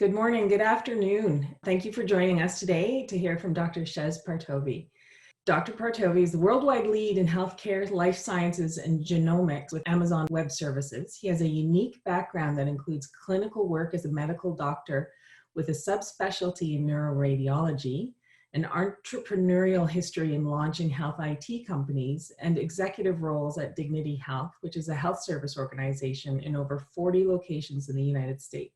Good morning, good afternoon. Thank you for joining us today to hear from Dr. Shez Partovi. Dr. Partovi is the worldwide lead in healthcare, life sciences, and genomics with Amazon Web Services. He has a unique background that includes clinical work as a medical doctor with a subspecialty in neuroradiology, an entrepreneurial history in launching health IT companies, and executive roles at Dignity Health, which is a health service organization in over 40 locations in the United States,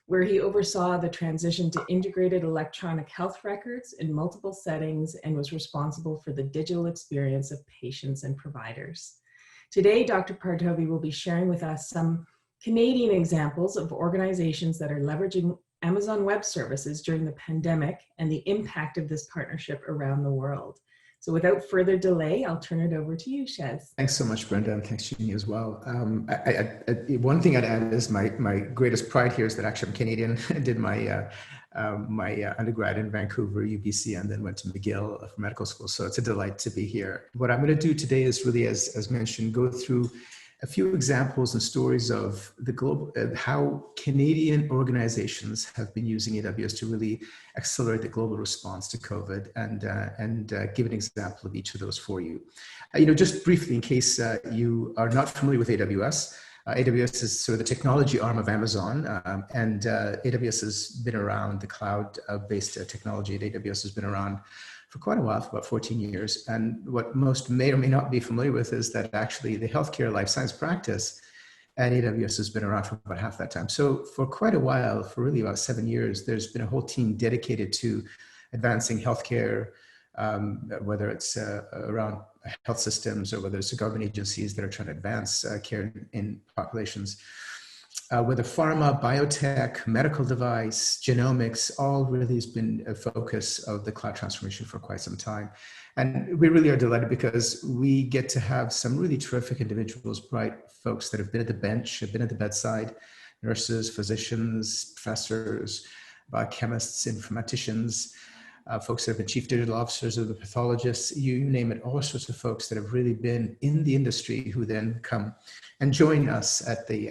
where he oversaw the transition to integrated electronic health records in multiple settings and was responsible for the digital experience of patients and providers. Today, Dr. Partovi will be sharing with us some Canadian examples of organizations that are leveraging Amazon Web Services during the pandemic and the impact of this partnership around the world. So without further delay, I'll turn it over to you, Shez. Thanks so much, Brenda, and thanks, Jeannie, as well. One thing I'd add is my greatest pride here is that actually I'm Canadian. I did my undergrad in Vancouver, UBC, and then went to McGill for medical school. So it's a delight to be here. What I'm going to do today is really, as mentioned, go through a few examples and stories of the global, how Canadian organizations have been using AWS to really accelerate the global response to COVID, and give an example of each of those for you. Just briefly, in case you are not familiar with AWS, AWS is sort of the technology arm of Amazon, and AWS has been around, the cloud-based technology at AWS has been around for quite a while, for about 14 years. And what most may or may not be familiar with is that actually the healthcare life science practice at AWS has been around for about half that time. So for quite a while, for really about 7 years, there's been a whole team dedicated to advancing healthcare, whether it's around health systems or whether it's the government agencies that are trying to advance care in populations. Whether pharma, biotech, medical device, genomics, all really has been a focus of the cloud transformation for quite some time. And we really are delighted because we get to have some really terrific individuals, bright folks that have been at the bench, have been at the bedside, nurses, physicians, professors, biochemists, informaticians, folks that have been chief digital officers or the pathologists, you name it, all sorts of folks that have really been in the industry who then come and join us at the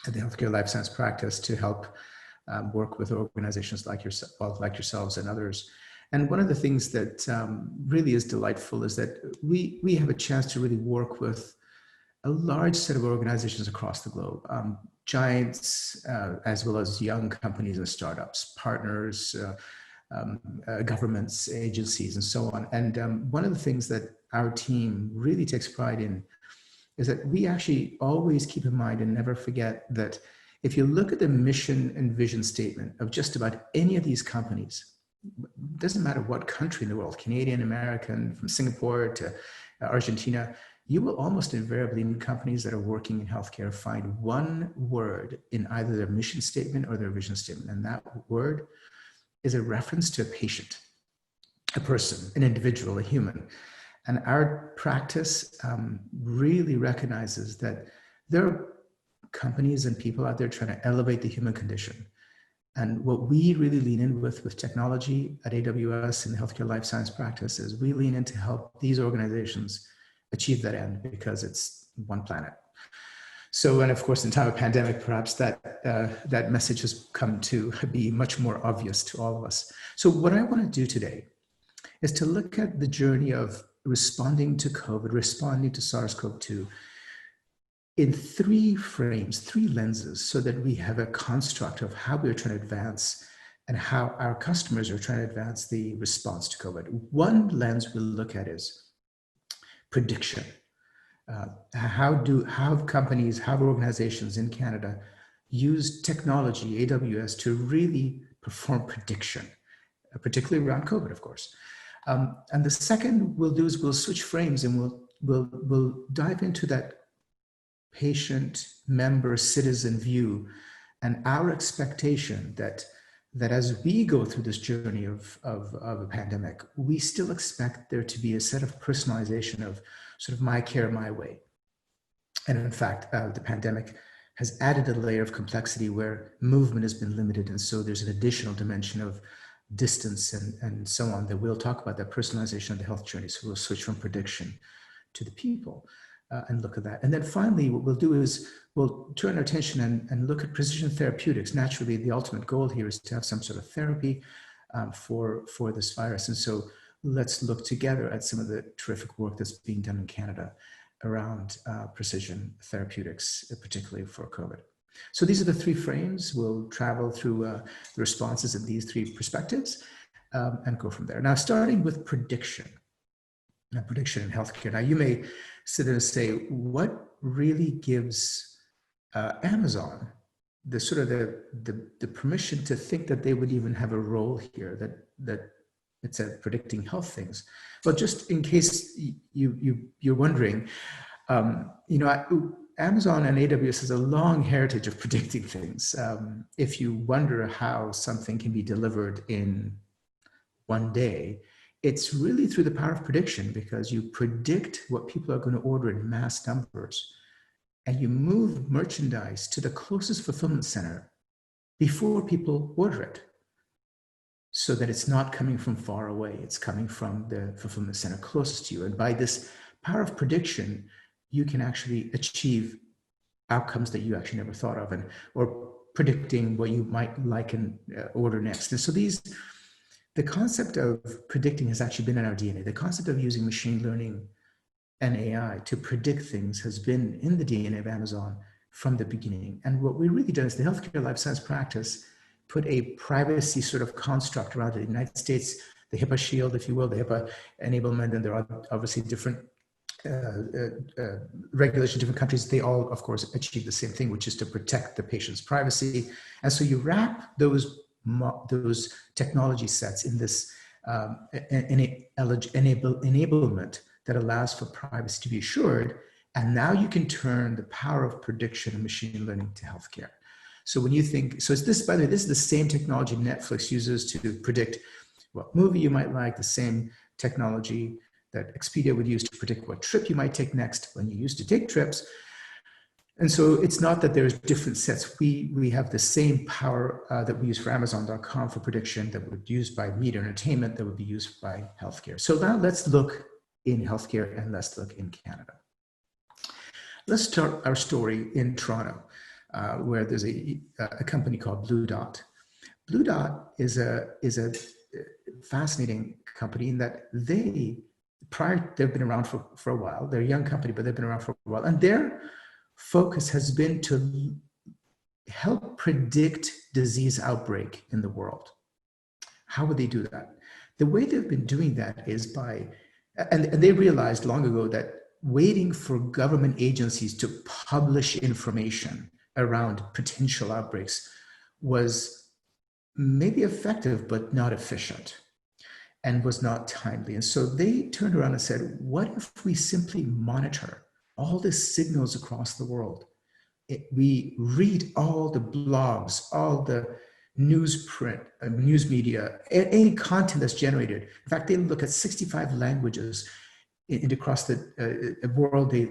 healthcare life science practice to help work with organizations like yourselves and others. And one of the things that really is delightful is that we have a chance to really work with a large set of organizations across the globe, giants as well as young companies and startups, partners, governments, agencies, and so on. And one of the things that our team really takes pride in is that we actually always keep in mind and never forget that if you look at the mission and vision statement of just about any of these companies, it doesn't matter what country in the world, Canadian, American, from Singapore to Argentina, you will almost invariably in companies that are working in healthcare find one word in either their mission statement or their vision statement. And that word is a reference to a patient, a person, an individual, a human. And our practice really recognizes that there are companies and people out there trying to elevate the human condition. And what we really lean in with technology at AWS and the healthcare life science practice is we lean in to help these organizations achieve that end because it's one planet. So, and of course, in time of pandemic, perhaps that message has come to be much more obvious to all of us. So what I want to do today is to look at the journey of responding to COVID, responding to SARS-CoV-2 in three frames, three lenses, so that we have a construct of how we're trying to advance and how our customers are trying to advance the response to COVID. One lens we'll look at is prediction. How companies, how organizations in Canada use technology, AWS, to really perform prediction, particularly around COVID, of course. And the second we'll do is we'll switch frames and we'll dive into that patient, member, citizen view and our expectation that as we go through this journey of a pandemic, we still expect there to be a set of personalization of sort of my care, my way. And in fact, the pandemic has added a layer of complexity where movement has been limited. And so there's an additional dimension of distance and so on that we'll talk about, that personalization of the health journey. So we'll switch from prediction to the people. and look at that. And then finally, what we'll do is we'll turn our attention and look at precision therapeutics. Naturally, the ultimate goal here is to have some sort of therapy for this virus. And so let's look together at some of the terrific work that's being done in Canada around precision therapeutics, particularly for COVID. So these are the three frames. We'll travel through the responses in these three perspectives and go from there. Now, starting with prediction. Now, prediction in healthcare. Now, you may sit there and say, what really gives Amazon the sort of the permission to think that they would even have a role here, that it's at predicting health things? Well, just in case you're wondering, Amazon and AWS has a long heritage of predicting things. If you wonder how something can be delivered in one day, it's really through the power of prediction, because you predict what people are going to order in mass numbers, and you move merchandise to the closest fulfillment center before people order it, so that it's not coming from far away. It's coming from the fulfillment center closest to you. And by this power of prediction, you can actually achieve outcomes that you actually never thought of, or predicting what you might like and order next. And so the concept of predicting has actually been in our DNA. The concept of using machine learning and AI to predict things has been in the DNA of Amazon from the beginning. And what we really done is the healthcare life science practice put a privacy sort of construct around it. The United States, the HIPAA shield, if you will, the HIPAA enablement, and there are obviously different regulations, different countries. They all, of course, achieve the same thing, which is to protect the patient's privacy. And so you wrap those technology sets in this enablement that allows for privacy to be assured. And now you can turn the power of prediction and machine learning to healthcare. So when you think, so it's this, by the way, this is the same technology Netflix uses to predict what movie you might like, the same technology that Expedia would use to predict what trip you might take next when you used to take trips. And so it's not that there's different sets. We have the same power that we use for Amazon.com for prediction, that would be used by media entertainment, that would be used by healthcare. So now let's look in healthcare and let's look in Canada. Let's start our story in Toronto, where there's a company called Blue Dot. Blue Dot is a fascinating company in that they've been around for a while. They're a young company, but they've been around for a while. And their focus has been to help predict disease outbreak in the world. How would they do that? The way they've been doing that is by, and they realized long ago that waiting for government agencies to publish information around potential outbreaks was maybe effective, but not efficient, and was not timely. And so they turned around and said, what if we simply monitor all the signals across the world? We read all the blogs, all the newsprint, news media, any content that's generated. In fact, they look at 65 languages across the world. They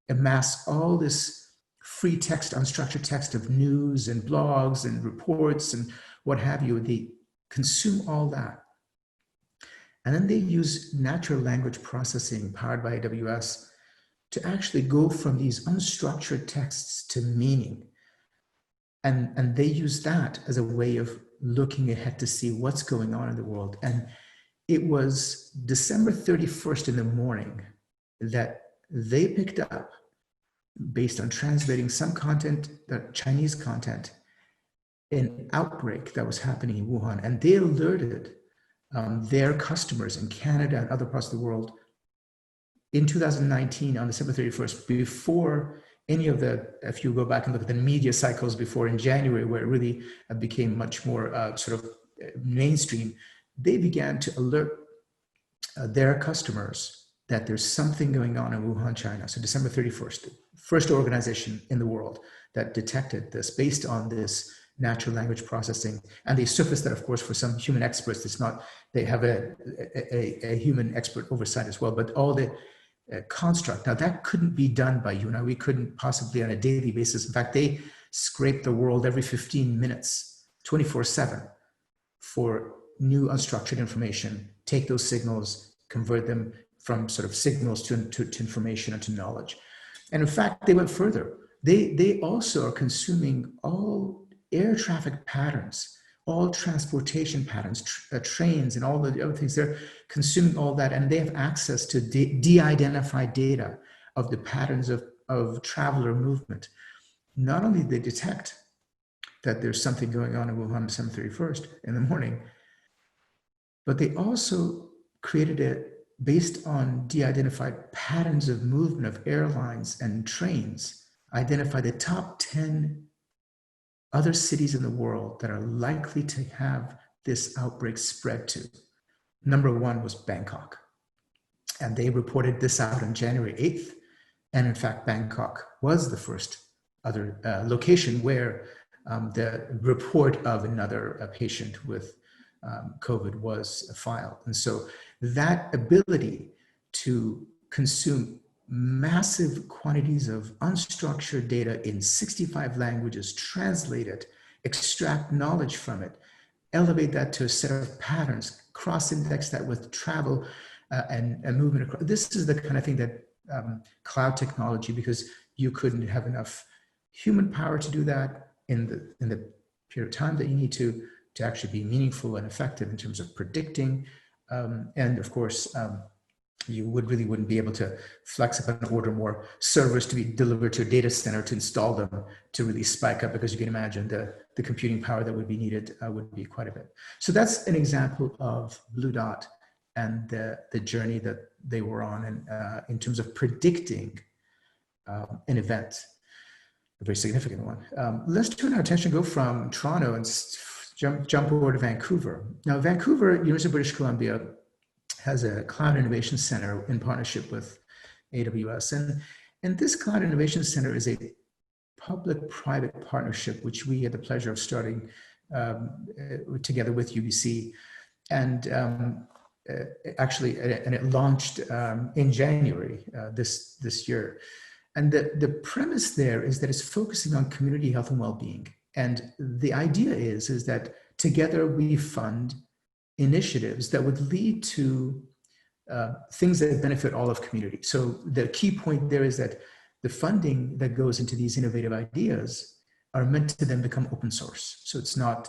amass all this free text, unstructured text of news and blogs and reports and what have you. They consume all that. And then they use natural language processing powered by AWS to actually go from these unstructured texts to meaning. And they use that as a way of looking ahead to see what's going on in the world. And it was December 31st in the morning that they picked up, based on translating some content, Chinese content, an outbreak that was happening in Wuhan. And they alerted their customers in Canada and other parts of the world in 2019 on December 31st, before any of the, if you go back and look at the media cycles before in January, where it really became much more sort of mainstream, they began to alert their customers that there's something going on in Wuhan, China. So December 31st, the first organization in the world that detected this based on this natural language processing. And they surfaced that, of course, for some human experts. It's not, they have a human expert oversight as well, but all the construct. Now that couldn't be done by you. Now we couldn't possibly on a daily basis. In fact, they scrape the world every 15 minutes, 24/7 for new unstructured information, take those signals, convert them from sort of signals to information and to knowledge. And in fact, they went further. They also are consuming all air traffic patterns, all transportation patterns, trains and all the other things. They're consuming all that, and they have access to de-identified data of the patterns of traveler movement. Not only do they detect that there's something going on in Wuhan December 31st in the morning, but they also created it based on de-identified patterns of movement of airlines and trains, identify the top 10 other cities in the world that are likely to have this outbreak spread to. Number one was Bangkok. And they reported this out on January 8th. And in fact, Bangkok was the first other location where the report of another patient with COVID was filed. And so that ability to consume massive quantities of unstructured data in 65 languages, translate it, extract knowledge from it, elevate that to a set of patterns, cross-index that with travel and movement. This is the kind of thing that cloud technology, because you couldn't have enough human power to do that in the period of time that you need to actually be meaningful and effective in terms of predicting. And of course, you wouldn't be able to flex up and order more servers to be delivered to a data center to install them to really spike up, because you can imagine the computing power that would be needed would be quite a bit. So that's an example of Blue Dot and the journey that they were on, and in terms of predicting an event, a very significant one. Let's turn our attention, go from Toronto and jump over to Vancouver. Now, Vancouver, University of British Columbia, has a Cloud Innovation Center in partnership with AWS. And this Cloud Innovation Center is a public-private partnership, which we had the pleasure of starting together with UBC. And it launched in January this year. And the premise there is that it's focusing on community health and well-being. And the idea is that together we fund initiatives that would lead to things that benefit all of community. So the key point there is that the funding that goes into these innovative ideas are meant to then become open source. So it's not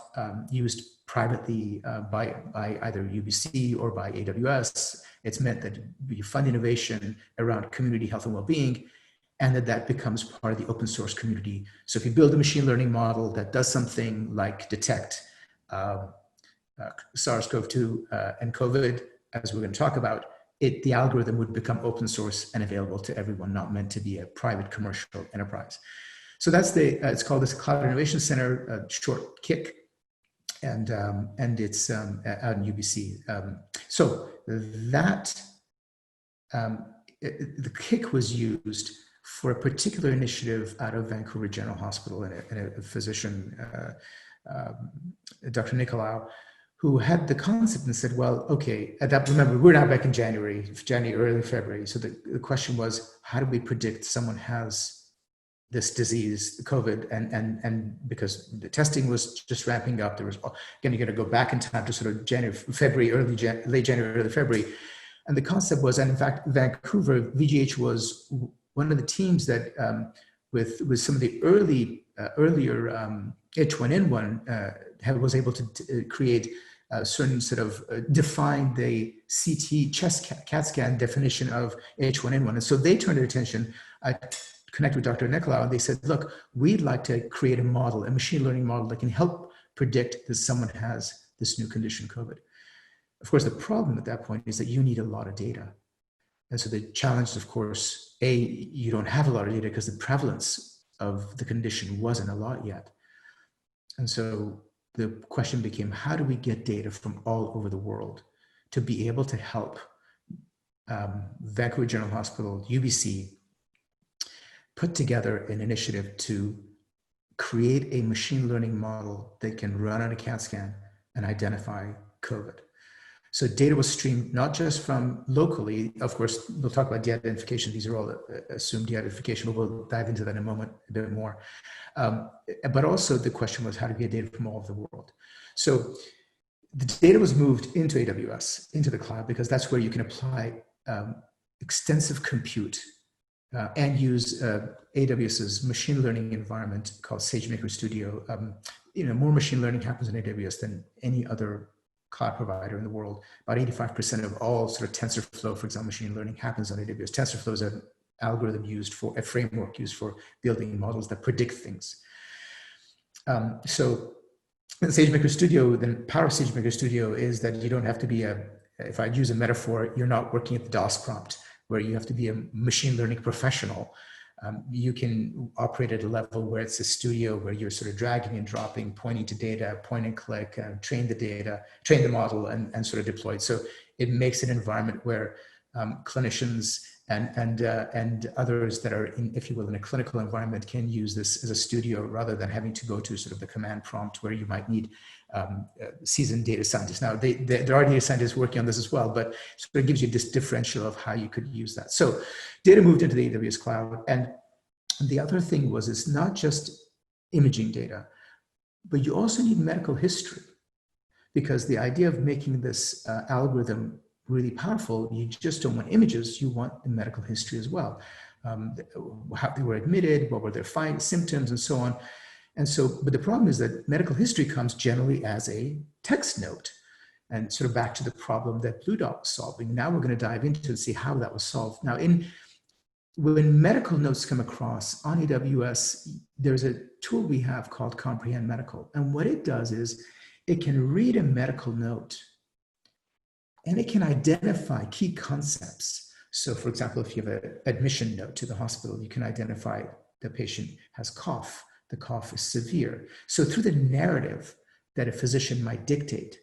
used privately by either UBC or by AWS. It's meant that we fund innovation around community health and well-being, and that becomes part of the open source community. So if you build a machine learning model that does something like detect SARS-CoV-2 and COVID, as we're going to talk about, the algorithm would become open source and available to everyone, not meant to be a private commercial enterprise. So that's it's called this Cloud Innovation Center, short KIC, and it's out in UBC. So that the KIC was used for a particular initiative out of Vancouver General Hospital, and a physician, Dr. Nicolau, who had the concept and said, well, okay, remember, we're now back in January, early February. So the question was, how do we predict someone has this disease, COVID, and because the testing was just ramping up, there was, again, you're gonna go back in time to sort of late January, early February. And the concept was, and in fact, Vancouver, VGH was one of the teams that, with some of the earlier H1N1, was able to create a certain sort of define the CT chest CAT scan definition of H1N1. And so they turned their attention, connected with Dr. Nicolau, and they said, look, we'd like to create a model, a machine learning model that can help predict that someone has this new condition, COVID. Of course, the problem at that point is that you need a lot of data. And so the challenge is, of course, you don't have a lot of data because the prevalence of the condition wasn't a lot yet. And so the question became, how do we get data from all over the world to be able to help Vancouver General Hospital, UBC, put together an initiative to create a machine learning model that can run on a CAT scan and identify COVID. So data was streamed not just from locally, of course, we'll talk about de-identification. These are all assumed de-identification, but we'll dive into that in a moment a bit more. But also the question was, how to get data from all over the world. So the data was moved into AWS, into the cloud, because that's where you can apply extensive compute and use AWS's machine learning environment called SageMaker Studio. More machine learning happens in AWS than any other cloud provider in the world. About 85% of all sort of TensorFlow, for example, machine learning happens on AWS. TensorFlow is an algorithm used for a framework used for building models that predict things. So in SageMaker Studio, the power of SageMaker Studio is that you don't have to be if I use a metaphor, you're not working at the DOS prompt where you have to be a machine learning professional. You can operate at a level where it's a studio where you're sort of dragging and dropping, pointing to data, point and click, train the data, train the model, and sort of deploy it. So it makes an environment where clinicians and others that are in, if you will, in a clinical environment can use this as a studio rather than having to go to sort of the command prompt where you might need seasoned data scientists. Now, there are data scientists working on this as well, but sort of gives you this differential of how you could use that. So data moved into the AWS cloud. And the other thing was, it's not just imaging data, but you also need medical history, because the idea of making this algorithm really powerful, you just don't want images, you want the medical history as well. How they were admitted, what were their symptoms, and so on. And so, but the problem is that medical history comes generally as a text note, and sort of back to the problem that Blue Dot was solving. Now we're going to dive into and see how that was solved. Now, when medical notes come across on AWS, there's a tool we have called Comprehend Medical. And what it does is it can read a medical note and it can identify key concepts. So for example, if you have an admission note to the hospital, you can identify the patient has cough. The cough is severe. So through the narrative that a physician might dictate,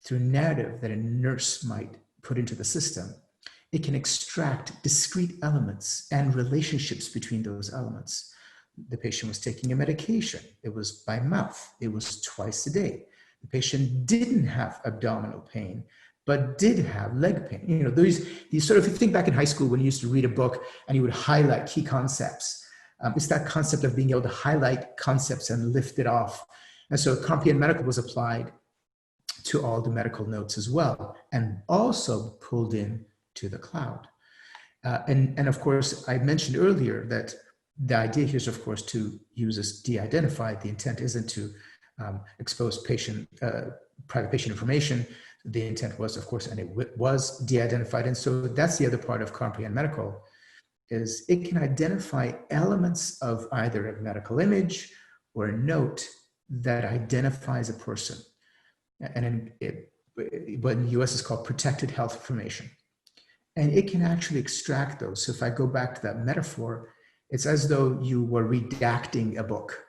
through narrative that a nurse might put into the system, it can extract discrete elements and relationships between those elements. The patient was taking a medication. It was by mouth. It was twice a day. The patient didn't have abdominal pain, but did have leg pain. You know, these sort of, if you think back in high school when you used to read a book and you would highlight key concepts, it's that concept of being able to highlight concepts and lift it off. And so Comprehend Medical was applied to all the medical notes as well, and also pulled in to the cloud. And of course, I mentioned earlier that the idea here is, of course, to use this de-identified. The intent isn't to expose private patient information. The intent was, of course, and it was de-identified. And so that's the other part of Comprehend Medical, is it can identify elements of either a medical image or a note that identifies a person. And what in the US is called protected health information. And it can actually extract those. So if I go back to that metaphor, it's as though you were redacting a book.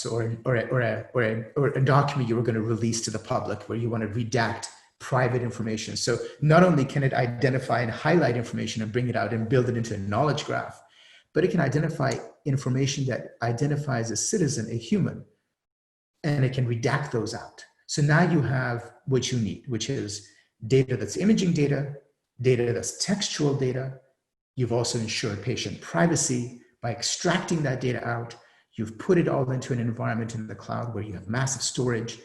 Or a document you were going to release to the public where you want to redact private information. So not only can it identify and highlight information and bring it out and build it into a knowledge graph, but it can identify information that identifies a citizen, a human, and it can redact those out. So now you have what you need, which is data that's imaging data, data that's textual data. You've also ensured patient privacy by extracting that data out. You've put it all into an environment in the cloud where you have massive storage.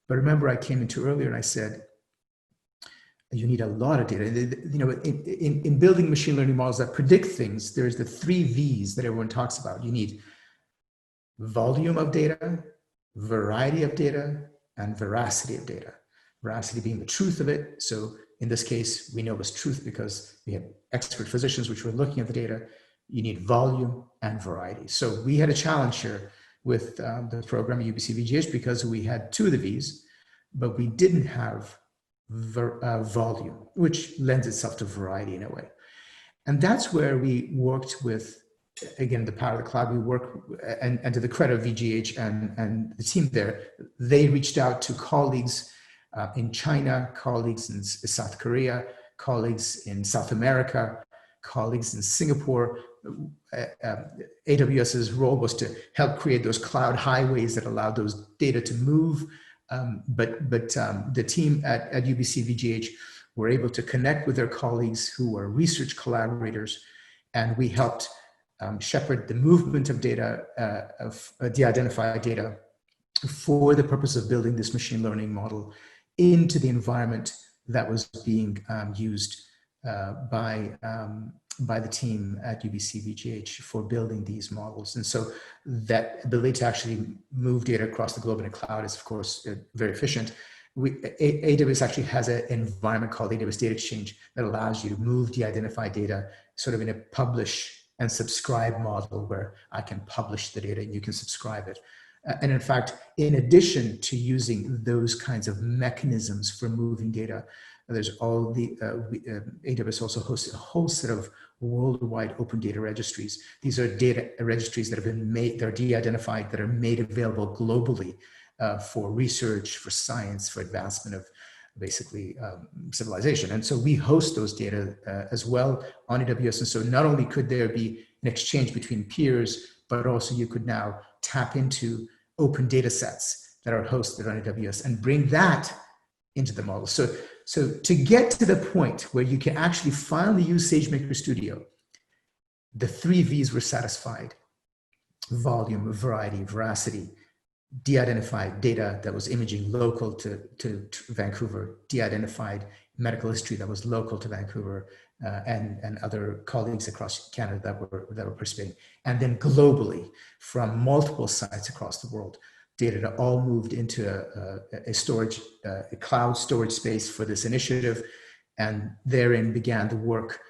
But remember, I came into earlier and I said, you need a lot of data. You know, in building machine learning models that predict things, there's the 3 V's that everyone talks about. You need volume of data, variety of data, and veracity of data. Veracity being the truth of it. So in this case, we know it was truth because we had expert physicians which were looking at the data. You need volume and variety. So we had a challenge here with the program at UBC VGH because we had 2 of the V's, but we didn't have volume, which lends itself to variety in a way. And that's where we worked with, again, the power of the cloud. We work, and to the credit of VGH and the team there, they reached out to colleagues in China, colleagues in South Korea, colleagues in South America, colleagues in Singapore. AWS's role was to help create those cloud highways that allow those data to move. But the team at UBC VGH were able to connect with their colleagues who were research collaborators, and we helped shepherd the movement of data, of de-identified data, for the purpose of building this machine learning model into the environment that was being used by by the team at UBC VGH for building these models. And so that ability to actually move data across the globe in a cloud is, of course, very efficient. AWS actually has an environment called AWS Data Exchange that allows you to move de-identified data sort of in a publish and subscribe model where I can publish the data and you can subscribe it. And in fact, in addition to using those kinds of mechanisms for moving data, there's all the, AWS also hosts a whole set of worldwide open data registries. These are data registries that have been made, they're de-identified, that are made available globally for research, for science, for advancement of basically civilization. And so we host those data as well on AWS. And so not only could there be an exchange between peers, but also you could now tap into open data sets that are hosted on AWS and bring that into the model. So to get to the point where you can actually finally use SageMaker Studio, the 3 V's were satisfied: volume, variety, veracity. De-identified data that was imaging local to Vancouver, de-identified medical history that was local to Vancouver, and other colleagues across Canada that were participating. And then globally, from multiple sites across the world, data that all moved into a cloud storage space for this initiative. And therein began the work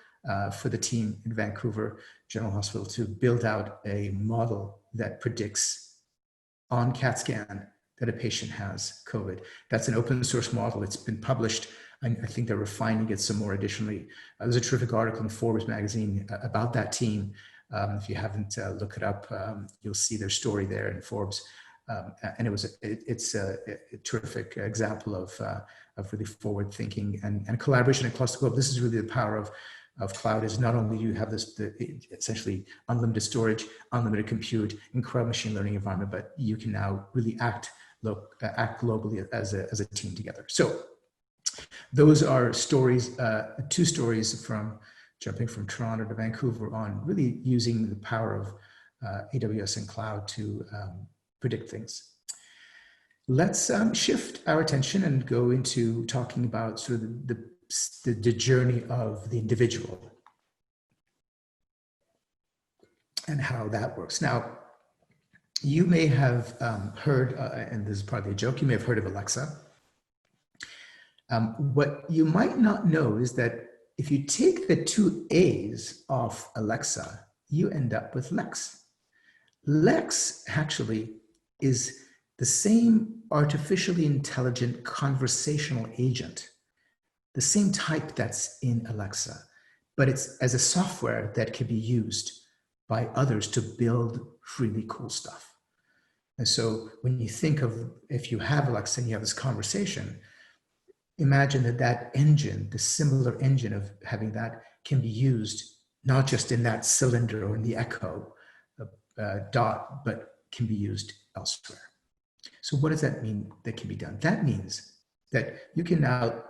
for the team in Vancouver General Hospital to build out a model that predicts on CAT scan that a patient has COVID. That's an open source model. It's been published. And I think they're refining it some more additionally. There's a terrific article in Forbes magazine about that team. If you haven't looked it up, you'll see their story there in Forbes. And it's a terrific example of really forward thinking and collaboration across the globe. This is really the power of cloud. Is not only you have this essentially unlimited storage, unlimited compute, incredible machine learning environment, but you can now really act globally as a team together. So those are stories, 2 stories from jumping from Toronto to Vancouver on really using the power of AWS and cloud to predict things. Let's shift our attention and go into talking about sort of the journey of the individual and how that works. Now, you may have heard, and this is probably a joke, you may have heard of Alexa. What you might not know is that if you take the 2 A's off Alexa, you end up with Lex. Lex actually is the same artificially intelligent conversational agent, the same type that's in Alexa, but it's as a software that can be used by others to build really cool stuff. And so when you think of, if you have Alexa and you have this conversation, imagine that engine, the similar engine of having that, can be used not just in that cylinder or in the Echo dot, but can be used elsewhere. So what does that mean that can be done? That means that you can now,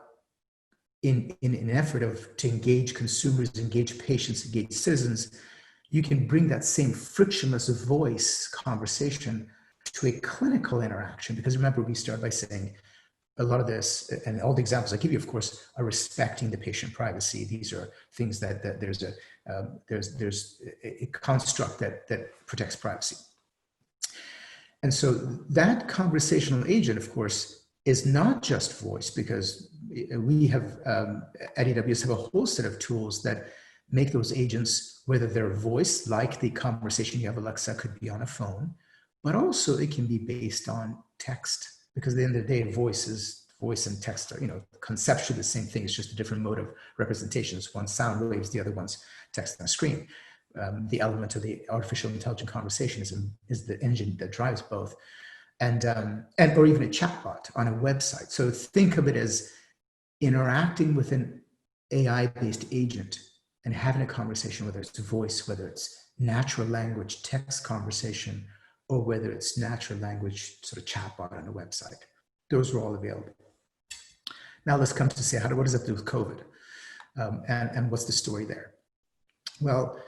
in an effort to engage consumers, engage patients, engage citizens, you can bring that same frictionless voice conversation to a clinical interaction. Because remember, we start by saying a lot of this, and all the examples I give you, of course, are respecting the patient privacy. These are things that there's a construct that protects privacy. And so that conversational agent, of course, is not just voice, because we have at AWS have a whole set of tools that make those agents, whether they're voice, like the conversation you have Alexa could be on a phone, but also it can be based on text, because at the end of the day, voice and text are, conceptually the same thing. It's just a different mode of representations. One sound waves, the other one's text on a screen. The element of the artificial intelligent conversation is the engine that drives both, and or even a chatbot on a website. So think of it as interacting with an AI-based agent and having a conversation, whether it's voice, whether it's natural language text conversation, or whether it's natural language sort of chatbot on a website. Those are all available. Now let's come to say, what does that do with COVID? And what's the story there? Well,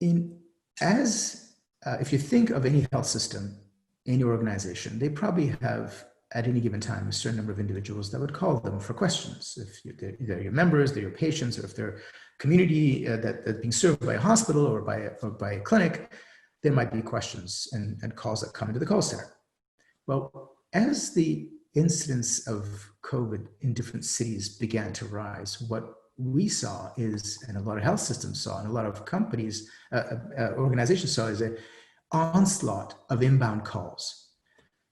if you think of any health system, any organization, they probably have at any given time a certain number of individuals that would call them for questions. If they're your members, they're your patients, or if they're community that's being served by a hospital or by a clinic, there might be questions and calls that come into the call center. Well, as the incidence of COVID in different cities began to rise, what we saw is, and a lot of health systems saw, and a lot of companies, organizations saw, is an onslaught of inbound calls.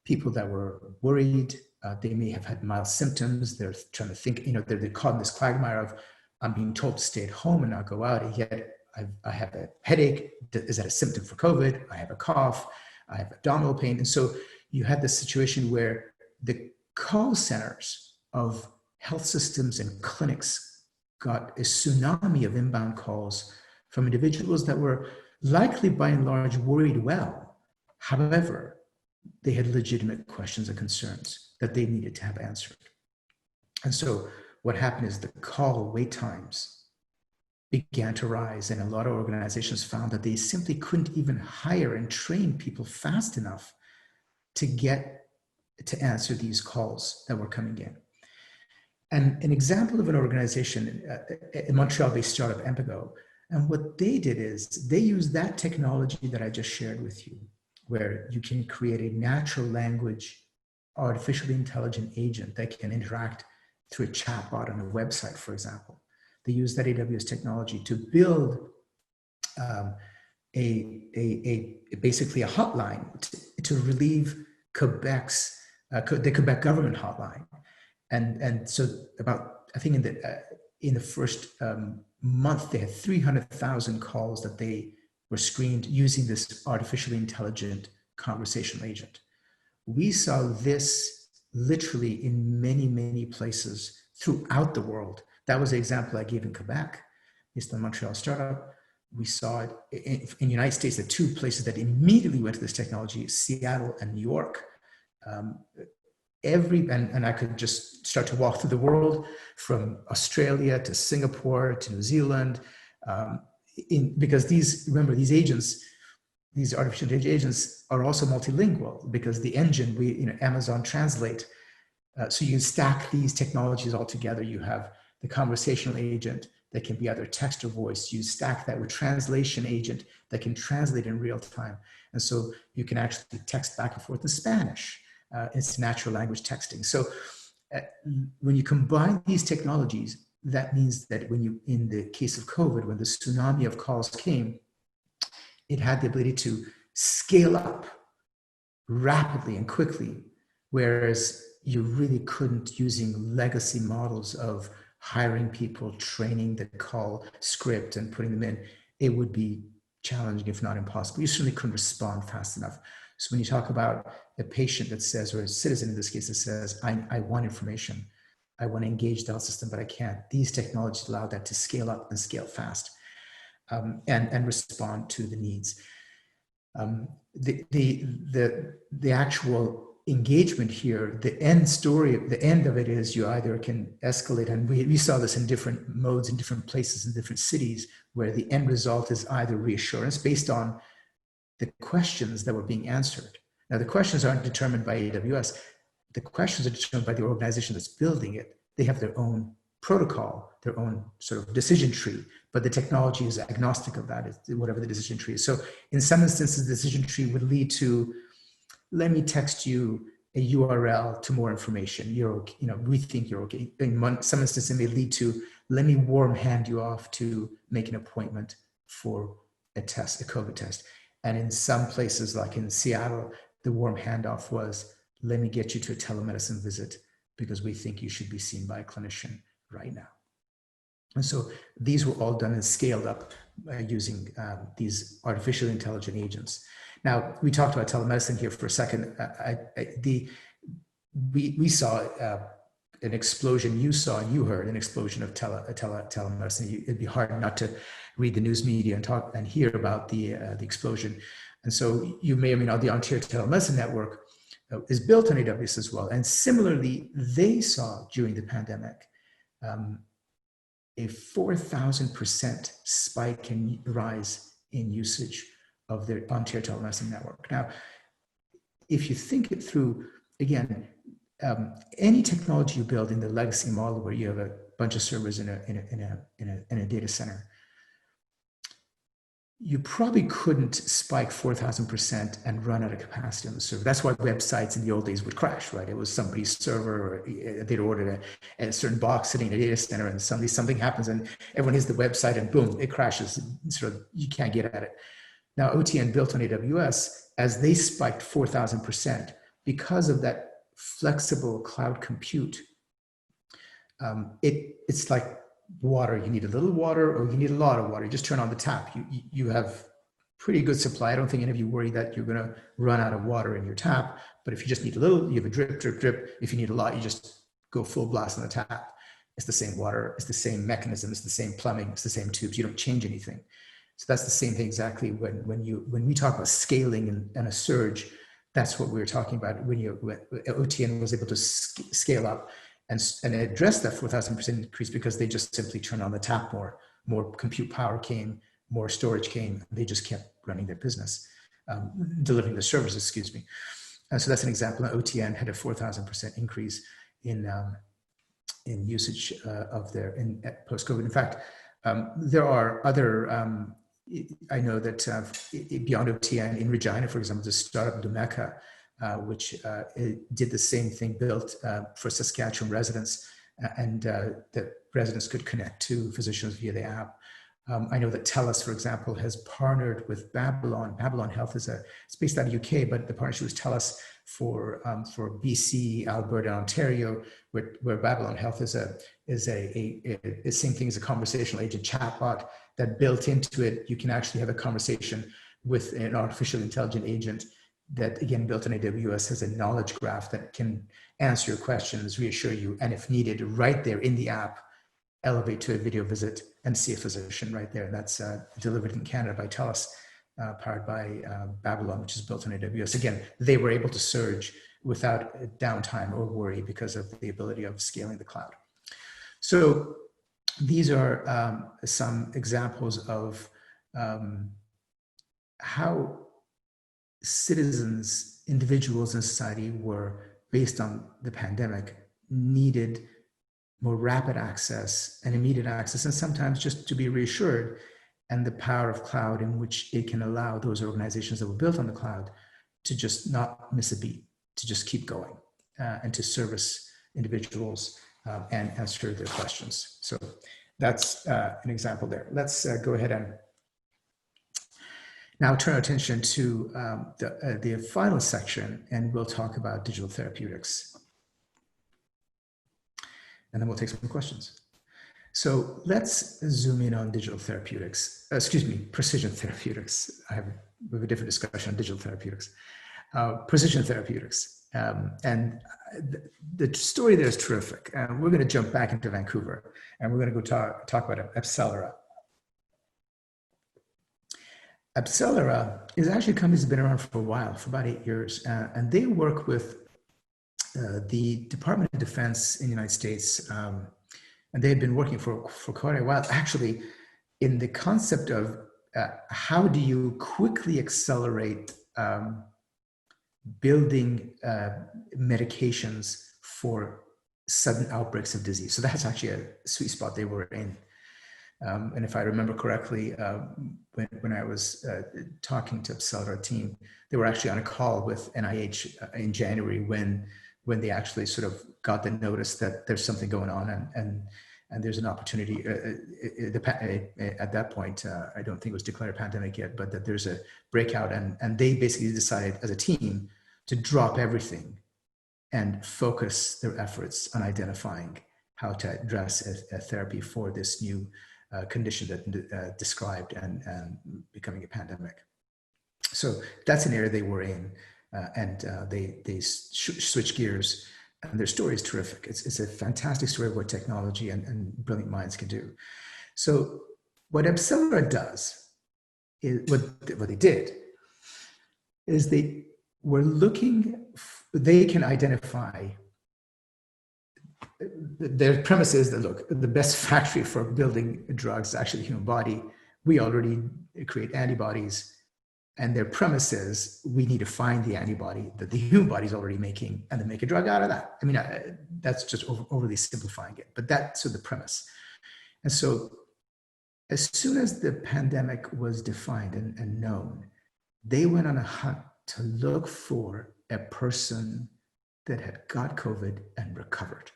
People that were worried, they may have had mild symptoms. They're trying to think, they're caught in this quagmire of, I'm being told to stay at home and not go out, and yet I have a headache. Is that a symptom for COVID? I have a cough. I have abdominal pain. And so you had this situation where the call centers of health systems and clinics got a tsunami of inbound calls from individuals that were likely by and large worried well. However, they had legitimate questions and concerns that they needed to have answered. And so what happened is the call wait times began to rise, and a lot of organizations found that they simply couldn't even hire and train people fast enough to get to answer these calls that were coming in. And an example of an organization, a Montreal-based startup, Empago, and what they did is they used that technology that I just shared with you, where you can create a natural language, artificially intelligent agent that can interact through a chatbot on a website, for example. They used that AWS technology to build basically a hotline to relieve Quebec's, the Quebec government hotline. And so about, I think in the first month, they had 300,000 calls that they were screened using this artificially intelligent conversational agent. We saw this literally in many, many places throughout the world. That was the example I gave in Quebec. It's the Montreal startup. We saw it in the United States, the two places that immediately went to this technology, Seattle and New York. And I could just start to walk through the world from Australia to Singapore to New Zealand, because these agents, these artificial agents are also multilingual, because the engine, Amazon Translate. So you stack these technologies all together. You have the conversational agent that can be either text or voice. You stack that with translation agent that can translate in real time. And so you can actually text back and forth in Spanish. It's natural language texting. So when you combine these technologies, that means that in the case of COVID, when the tsunami of calls came, it had the ability to scale up rapidly and quickly, whereas you really couldn't using legacy models of hiring people, training the call script and putting them in. It would be challenging, if not impossible. You certainly couldn't respond fast enough. So when you talk about a patient that says, or a citizen in this case that says, I want information, I want to engage the health system, but I can't. These technologies allow that to scale up and scale fast, and respond to the needs. The actual engagement here, the end of it is you either can escalate, and we saw this in different modes, in different places, in different cities, where the end result is either reassurance based on the questions that were being answered. Now, the questions aren't determined by AWS. The questions are determined by the organization that's building it. They have their own protocol, their own sort of decision tree, but the technology is agnostic of that, whatever the decision tree is. So in some instances, the decision tree would lead to, let me text you a URL to more information. We think you're okay. In some instances, it may lead to, let me warm hand you off to make an appointment for a test, a COVID test. And in some places, like in Seattle, the warm handoff was, let me get you to a telemedicine visit because we think you should be seen by a clinician right now. And so these were all done and scaled up using these artificial intelligent agents. Now, we talked about telemedicine here for a second. We saw an explosion. You saw and you heard an explosion of telemedicine. It'd be hard not to read the news media and talk and hear about the explosion. And so you may or may not, the Ontario Telemedicine Network is built on AWS as well. And similarly, they saw during the pandemic a 4,000% spike in rise in usage of their Ontario Telemedicine Network. Now, if you think it through, again, any technology you build in the legacy model where you have a bunch of servers in a data center, you probably couldn't spike 4,000% and run out of capacity on the server. That's why websites in the old days would crash, right? It was somebody's server, or they'd ordered a certain box sitting in a data center, and suddenly something happens and everyone hits the website and boom, it crashes. Sort of, you can't get at it. Now, OTN built on AWS, as they spiked 4,000%, because of that flexible cloud compute, it's like water. You need a little water or you need a lot of water. You just turn on the tap. You have pretty good supply. I don't think any of you worry that you're going to run out of water in your tap. But if you just need a little, you have a drip, drip, drip. If you need a lot, you just go full blast on the tap. It's the same water. It's the same mechanism. It's the same plumbing. It's the same tubes. You don't change anything. So that's the same thing exactly when we talk about scaling and a surge. That's what we were talking about when OTN was able to scale up and address that 4,000% increase, because they just simply turned on the tap more compute power came, more storage came. They just kept running their business, delivering the services, excuse me. So that's an example. OTN had a 4,000% increase in usage of their post-COVID. In fact, there are other, I know that beyond OTN in Regina, for example, the startup Domeca, which did the same thing, built for Saskatchewan residents, and that residents could connect to physicians via the app. I know that TELUS, for example, has partnered with Babylon. Babylon Health it's based out of UK, but the partnership was TELUS for BC, Alberta, Ontario, where Babylon Health is the same thing as a conversational agent chatbot that built into it. You can actually have a conversation with an artificial intelligent agent that, again, built on AWS, has a knowledge graph that can answer your questions, reassure you, and if needed, right there in the app, elevate to a video visit and see a physician right there. That's delivered in Canada by TELUS, powered by Babylon, which is built on AWS. Again, they were able to surge without downtime or worry because of the ability of scaling the cloud. So these are some examples of how citizens, individuals in society were, based on the pandemic, needed more rapid access and immediate access, and sometimes just to be reassured, and the power of cloud in which it can allow those organizations that were built on the cloud to just not miss a beat, to just keep going, and to service individuals and answer their questions. So that's an example there. Let's go ahead and now turn our attention to the final section, and we'll talk about digital therapeutics. And then we'll take some questions. So let's zoom in on digital therapeutics, precision therapeutics. We have a different discussion on digital therapeutics. Precision therapeutics. And the story there is terrific. And we're going to jump back into Vancouver, and we're going to go talk about AbCellera. AbCellera is actually a company that's been around for a while, for about 8 years, and they work with the Department of Defense in the United States, and they've been working for quite a while, actually, in the concept of how do you quickly accelerate building medications for sudden outbreaks of disease. So that's actually a sweet spot they were in. And if I remember correctly, when I was talking to AbCellera team, they were actually on a call with NIH in January when they actually sort of got the notice that there's something going on and there's an opportunity. At that point, I don't think it was declared a pandemic yet, but that there's a breakout, and they basically decided as a team to drop everything and focus their efforts on identifying how to address a therapy for this new condition that described and becoming a pandemic. So that's an area they were in, and they switch gears, and their story is terrific. It's a fantastic story of what technology and brilliant minds can do. So what AbCellera does is what they did is they can identify. Their premise is that, look, the best factory for building drugs is actually the human body. We already create antibodies. And their premise is we need to find the antibody that the human body is already making and then make a drug out of that. I mean, that's just overly simplifying it, but that's the premise. And so as soon as the pandemic was defined and known, they went on a hunt to look for a person that had got COVID and recovered.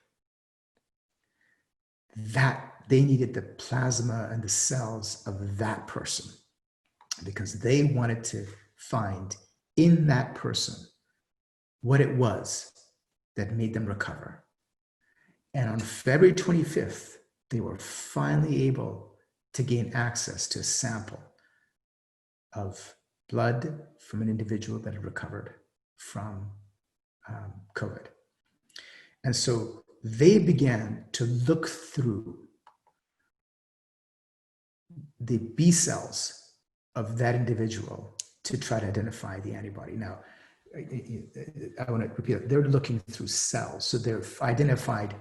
That they needed the plasma and the cells of that person because they wanted to find in that person what it was that made them recover. And on February 25th, they were finally able to gain access to a sample of blood from an individual that had recovered from COVID. And so they began to look through the B cells of that individual to try to identify the antibody. Now, I want to repeat it. They're looking through cells. So they've identified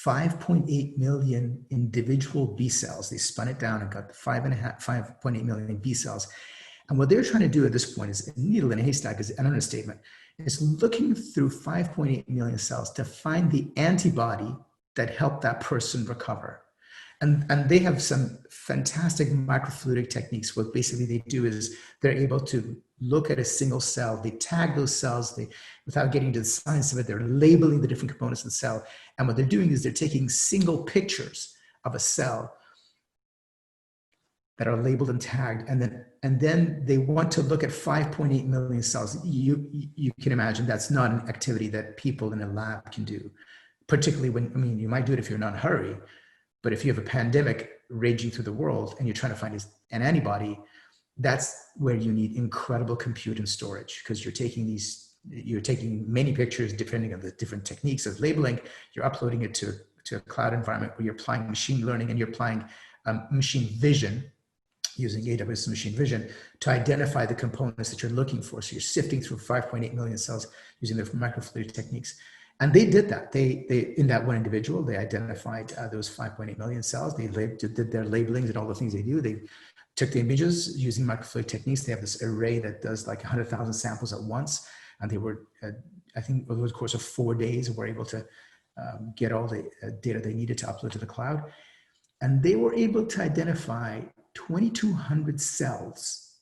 5.8 million individual B cells. They spun it down and got 5.8 million B cells. And what they're trying to do at this point is, needle in a haystack is an understatement, is looking through 5.8 million cells to find the antibody that helped that person recover. And they have some fantastic microfluidic techniques. What basically they do is they're able to look at a single cell, they tag those cells, without getting into the science of it, they're labeling the different components of the cell. And what they're doing is they're taking single pictures of a cell that are labeled and tagged, and then they want to look at 5.8 million cells. You can imagine that's not an activity that people in a lab can do, particularly when, I mean, you might do it if you're not in a hurry, but if you have a pandemic raging through the world and you're trying to find an antibody, that's where you need incredible compute and storage, because you're taking many pictures depending on the different techniques of labeling. You're uploading it to a cloud environment where you're applying machine learning and you're applying machine vision, using AWS machine vision to identify the components that you're looking for. So you're sifting through 5.8 million cells using the microfluidic techniques. And they did that. They in that one individual, they identified those 5.8 million cells. They did their labelings and all the things they do. They took the images using microfluidic techniques. They have this array that does like 100,000 samples at once. And they were, I think over the course of 4 days, were able to get all the data they needed to upload to the cloud. And they were able to identify 2,200 cells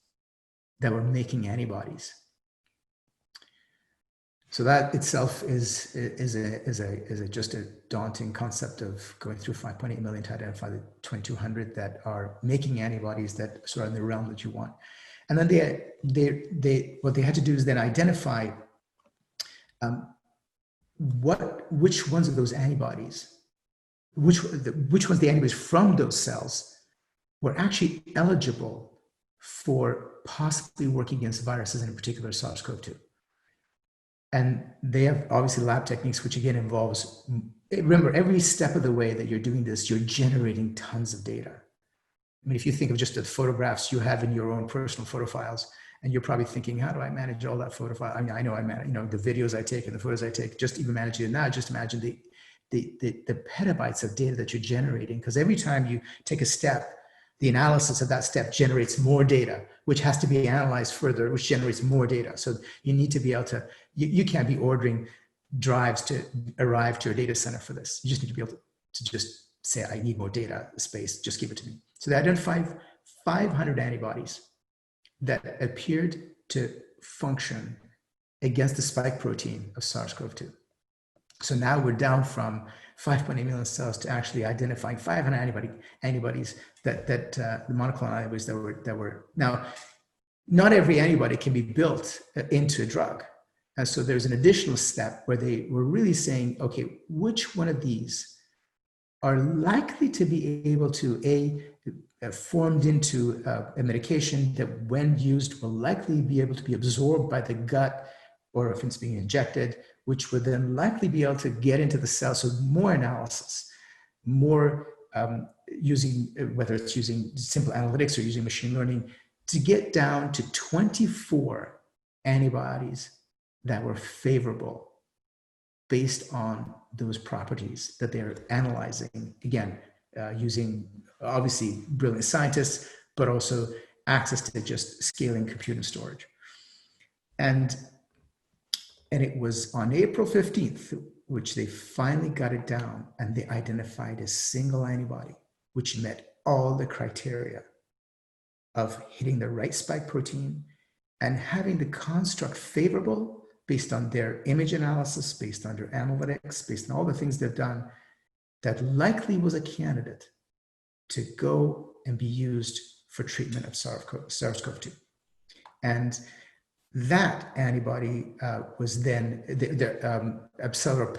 that were making antibodies. So that itself is just a daunting concept of going through 5.8 million to identify the 2,200 that are making antibodies that sort of in the realm that you want. And then what they had to do is then identify which ones of those antibodies, which ones the antibodies from those cells were actually eligible for possibly working against viruses, in particular SARS-CoV-2. And they have obviously lab techniques, which again involves, remember, every step of the way that you're doing this, you're generating tons of data. I mean, if you think of just the photographs you have in your own personal photo files, and you're probably thinking, how do I manage all that photo file? I mean, I know I manage, the videos I take and the photos I take, just even managing it now, just imagine the petabytes of data that you're generating. Because every time you take a step, the analysis of that step generates more data, which has to be analyzed further, which generates more data. So you need to be able to, you can't be ordering drives to arrive to your data center for this. You just need to be able to just say, I need more data space, just give it to me. So they identified 500 antibodies that appeared to function against the spike protein of SARS-CoV-2. So now we're down from 5.8 million cells to actually identifying 500 antibodies that the monoclonal antibodies that were now. Not every antibody can be built into a drug, and so there's an additional step where they were really saying, okay, which one of these are likely to be able to formed into a medication that, when used, will likely be able to be absorbed by the gut, or if it's being injected, which would then likely be able to get into the cell. So more analysis, more using, whether it's using simple analytics or using machine learning, to get down to 24 antibodies that were favorable based on those properties that they're analyzing. Again, using obviously brilliant scientists, but also access to just scaling compute and storage. And it was on April 15th, which they finally got it down, and they identified a single antibody, which met all the criteria of hitting the right spike protein and having the construct favorable based on their image analysis, based on their analytics, based on all the things they've done, that likely was a candidate to go and be used for treatment of SARS-CoV-2. And that antibody was then, AbCellera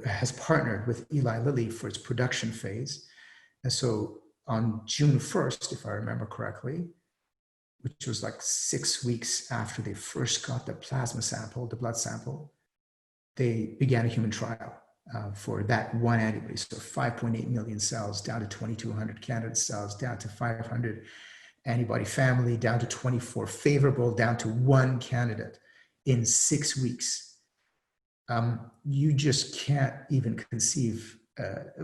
has partnered with Eli Lilly for its production phase. And so on June 1st, if I remember correctly, which was like 6 weeks after they first got the plasma sample, the blood sample, they began a human trial for that one antibody. So 5.8 million cells down to 2,200 candidate cells, down to 500 antibody family, down to 24 favorable, down to one candidate in 6 weeks. You just can't even conceive,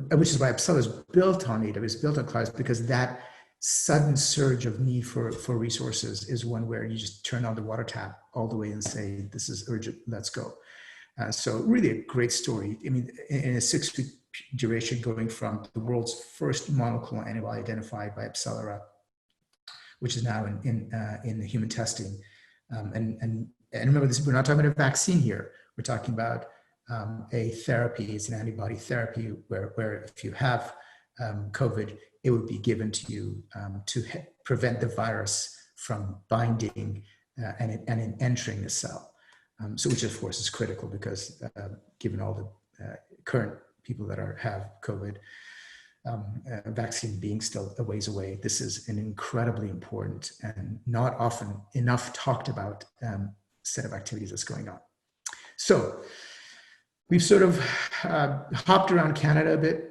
which is why AbCellera is built on AWS, built on clouds, because that sudden surge of need for resources is one where you just turn on the water tap all the way and say, this is urgent, let's go. So really a great story. I mean, in a 6-week duration, going from the world's first monoclonal antibody identified by AbCellera, which is now in the human testing. And remember this, we're not talking about a vaccine here. We're talking about a therapy. It's an antibody therapy where if you have COVID, it would be given to you to prevent the virus from binding and entering the cell. So which of course is critical because given all the current people that have COVID, vaccine being still a ways away, this is an incredibly important and not often enough talked about set of activities that's going on. So we've sort of hopped around Canada a bit.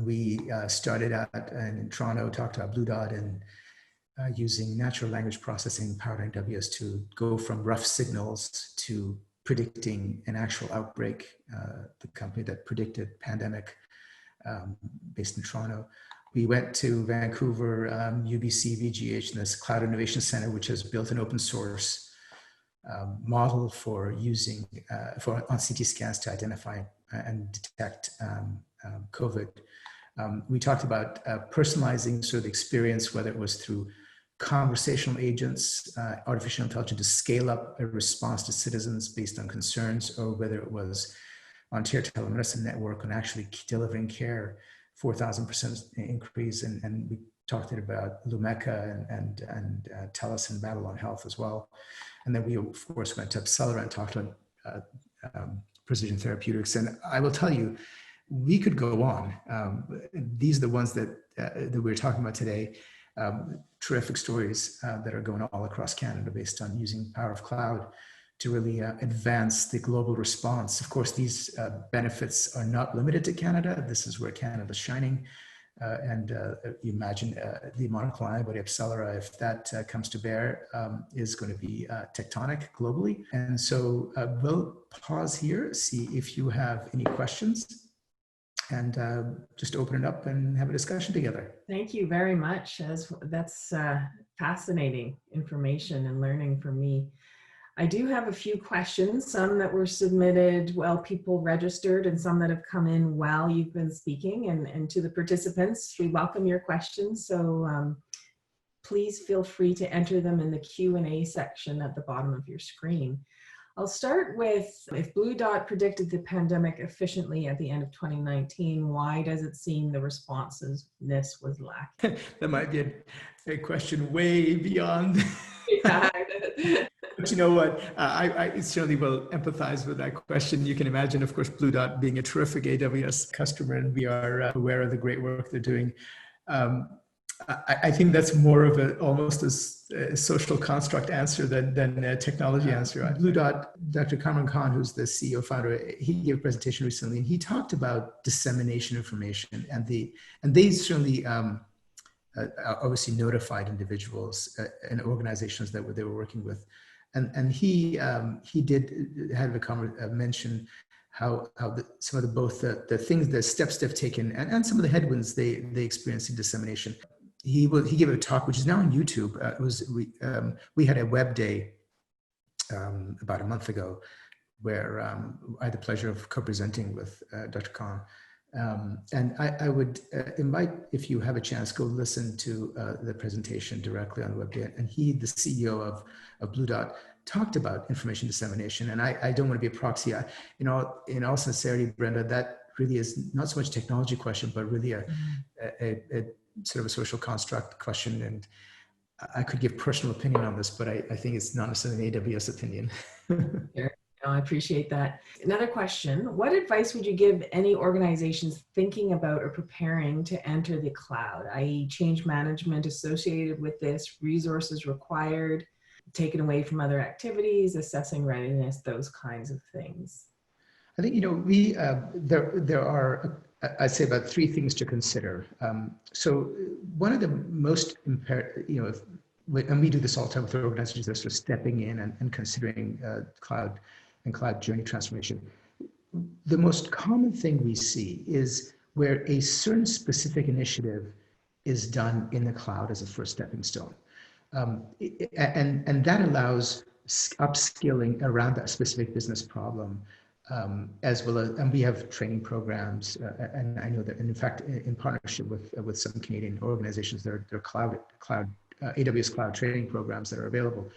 We started out in Toronto, talked about Blue Dot and using natural language processing powered AWS to go from rough signals to predicting an actual outbreak, the company that predicted pandemic based in Toronto. We went to Vancouver, UBC, VGH, and this Cloud Innovation Center, which has built an open source model for using on CT scans to identify and detect COVID. We talked about personalizing sort of the experience, whether it was through conversational agents, artificial intelligence to scale up a response to citizens based on concerns, or whether it was Ontario Telemedicine Network on actually delivering care, 4,000% increase. And we talked about Lumeka and TELUS and Babylon Health as well. And then we, of course, went to AbCellera and talked about precision therapeutics. And I will tell you, we could go on. These are the ones that we're talking about today. Terrific stories that are going all across Canada based on using power of cloud to really advance the global response. Of course, these benefits are not limited to Canada. This is where Canada's shining. And you imagine the monoclonal antibody AbCellera, if that comes to bear, is going to be tectonic globally. And so we'll pause here, see if you have any questions, and just open it up and have a discussion together. Thank you very much. That's fascinating information and learning for me. I do have a few questions, some that were submitted while people registered and some that have come in while you've been speaking. And to the participants, we welcome your questions. So please feel free to enter them in the Q&A section at the bottom of your screen. I'll start with, if Blue Dot predicted the pandemic efficiently at the end of 2019, why does it seem the responsiveness was lacking? That might be a question way beyond. Yeah. But you know what, I certainly will empathize with that question. You can imagine, of course, Blue Dot being a terrific AWS customer, and we are aware of the great work they're doing. I think that's more of almost a social construct answer than a technology answer. Blue Dot, Dr. Kamran Khan, who's the CEO founder, he gave a presentation recently, and he talked about dissemination information, and they certainly obviously notified individuals and organizations that they were working with, and he did have a mention how some of the both the things, the steps they've taken, and some of the headwinds they experience in dissemination. he gave a talk, which is now on YouTube. We had a web day about a month ago, where I had the pleasure of co-presenting with Dr. Khan. And I would invite, if you have a chance, go listen to the presentation directly on the web day. And he, the CEO of Blue Dot, talked about information dissemination. And I don't want to be a proxy. In all sincerity, Brenda, that really is not so much a technology question, but really a sort of a social construct question. And I could give personal opinion on this, but I think it's not necessarily an AWS opinion. Sure. No, I appreciate that. Another question, what advice would you give any organizations thinking about or preparing to enter the cloud, i.e. change management associated with this, resources required, taken away from other activities, assessing readiness, those kinds of things? I think, there are, I'd say, about three things to consider. So one of the most imperative, and we do this all the time with organizations that are sort of stepping in and considering cloud and cloud journey transformation. The most common thing we see is where a certain specific initiative is done in the cloud as a first stepping stone. And that allows upskilling around that specific business problem, as well as, and we have training programs, and I know that, and in fact, in partnership with some Canadian organizations, there are cloud AWS cloud training programs that are available.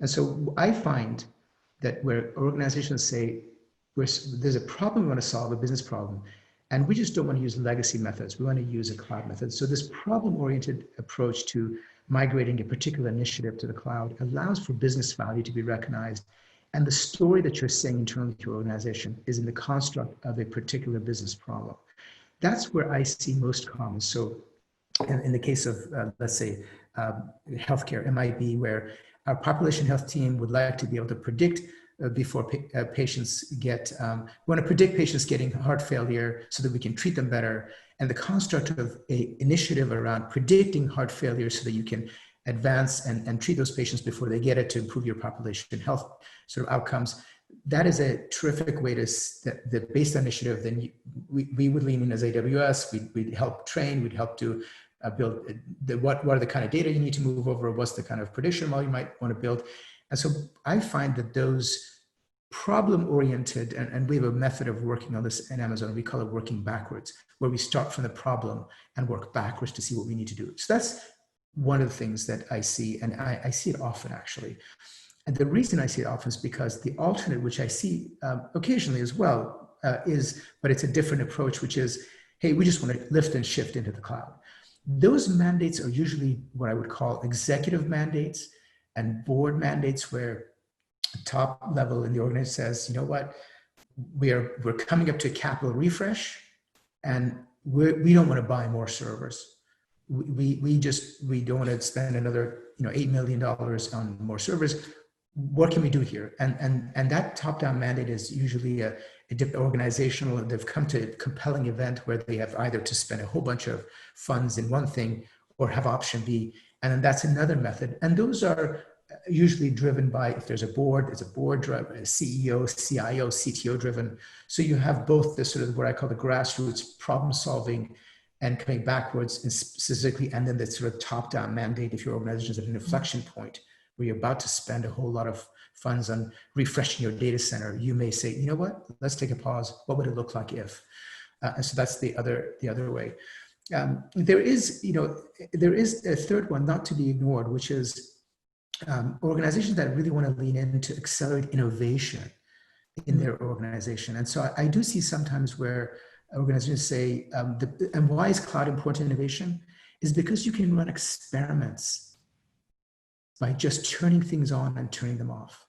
And so I find that where organizations say, there's a problem we want to solve, a business problem, and we just don't want to use legacy methods. We want to use a cloud method. So this problem-oriented approach to migrating a particular initiative to the cloud allows for business value to be recognized. And the story that you're saying internally to your organization is in the construct of a particular business problem. That's where I see most common. So in the case of, let's say, healthcare, it might be where our population health team would like to be able to predict before patients get, we want to predict patients getting heart failure so that we can treat them better. And the construct of an initiative around predicting heart failure so that you can advance and treat those patients before they get it to improve your population health sort of outcomes. That is a terrific way to, the based on initiative, then we would lean in as AWS, we'd help train, we'd help to build what are the kind of data you need to move over, what's the kind of prediction model you might want to build. And so I find that those problem-oriented, and we have a method of working on this in Amazon, we call it working backwards, where we start from the problem and work backwards to see what we need to do. So that's one of the things that I see, and I see it often actually. And the reason I see it often is because the alternate, which I see occasionally as well, but it's a different approach, which is, hey, we just want to lift and shift into the cloud. Those mandates are usually what I would call executive mandates and board mandates, where top level in the organization says, you know what, we're coming up to a capital refresh, and we don't want to buy more servers. We don't want to spend another $8 million on more servers. What can we do here? And that top-down mandate is usually a organizational. They've come to a compelling event where they have either to spend a whole bunch of funds in one thing or have option B, and then that's another method. And those are usually driven by, if there's a board, it's a board driven, a CEO, CIO, CTO driven. So you have both this sort of what I call the grassroots problem solving and coming backwards, and specifically, and then the sort of top-down mandate if your organization is at an inflection point where you're about to spend a whole lot of funds on refreshing your data center. You may say, you know what, let's take a pause. What would it look like if? And so that's the other way. There is a third one not to be ignored, which is organizations that really want to lean in to accelerate innovation in their organization. And so I do see sometimes where organizations say, and why is cloud important to innovation? Is because you can run experiments by just turning things on and turning them off.